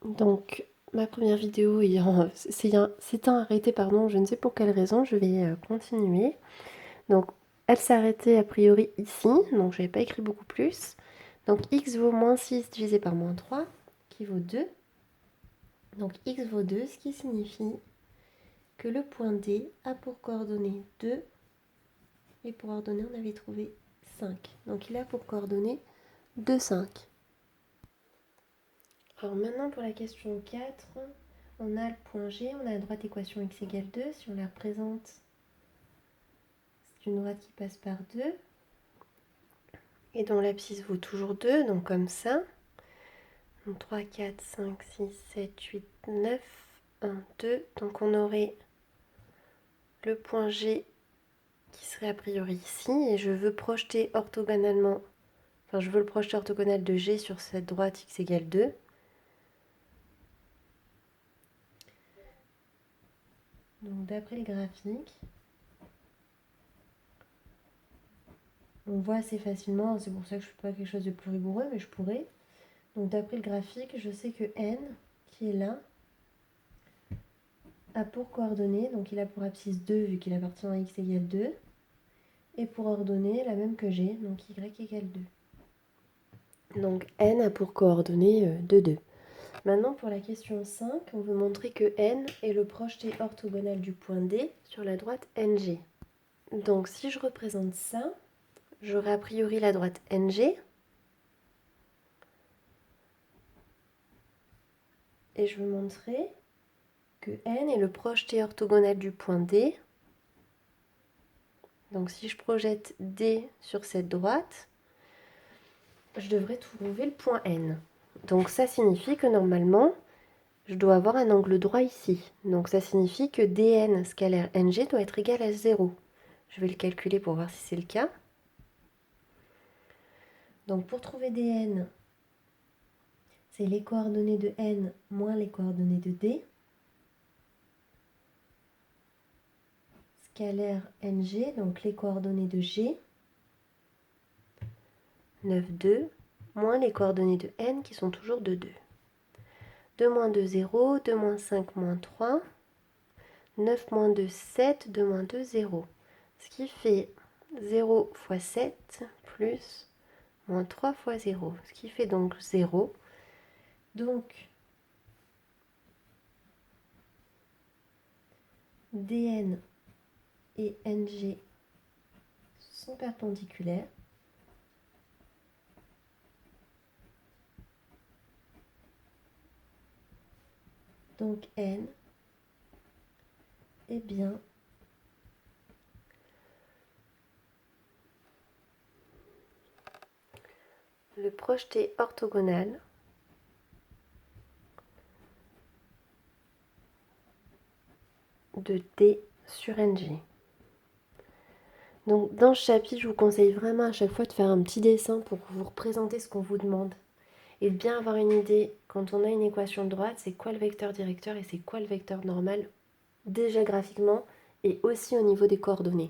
Donc, ma première vidéo s'étant arrêtée, pardon, je ne sais pour quelle raison, je vais continuer. Donc, elle s'est arrêtée a priori ici, donc je n'avais pas écrit beaucoup plus. Donc, x vaut moins 6 divisé par moins 3, qui vaut 2. Donc, x vaut 2, ce qui signifie que le point D a pour coordonnées 2, et pour ordonnée, on avait trouvé 5. Donc, il a pour coordonnées 2, 5. Alors maintenant pour la question 4, on a le point G, on a la droite équation x égale 2. Si on la représente, c'est une droite qui passe par 2 et dont l'abscisse vaut toujours 2, donc comme ça. Donc 3, 4, 5, 6, 7, 8, 9, 1, 2. Donc on aurait le point G qui serait a priori ici et je veux projeter orthogonalement, enfin je veux le projeter orthogonal de G sur cette droite x égale 2. Donc d'après le graphique, on voit assez facilement, c'est pour ça que je ne fais pas quelque chose de plus rigoureux, mais je pourrais. Donc d'après le graphique, je sais que n, qui est là, a pour coordonnées, donc il a pour abscisse 2 vu qu'il appartient à x égale 2, et pour ordonnée la même que g, donc y égale 2. Donc n a pour coordonnées 2, 2. Maintenant pour la question 5, on veut montrer que n est le projeté orthogonal du point D sur la droite NG. Donc si je représente ça, j'aurai a priori la droite NG, et je veux montrer que n est le projeté orthogonal du point D. Donc si je projette D sur cette droite, je devrais trouver le point N. Donc ça signifie que normalement, je dois avoir un angle droit ici. Donc ça signifie que dn scalaire ng doit être égal à 0. Je vais le calculer pour voir si c'est le cas. Donc pour trouver dn, c'est les coordonnées de n moins les coordonnées de d. Scalaire ng, donc les coordonnées de g, 9, 2, moins les coordonnées de n qui sont toujours de 2. 2 moins 2, 0, 2 moins 5, moins 3, 9 moins 2, 7, 2 moins 2, 0. Ce qui fait 0 fois 7 plus moins 3 fois 0, ce qui fait donc 0. Donc, dn et ng sont perpendiculaires. Donc n est bien le projeté orthogonal de D sur NG. Donc dans ce chapitre, je vous conseille vraiment à chaque fois de faire un petit dessin pour vous représenter ce qu'on vous demande. Et de bien avoir une idée, quand on a une équation de droite, c'est quoi le vecteur directeur et c'est quoi le vecteur normal, déjà graphiquement et aussi au niveau des coordonnées.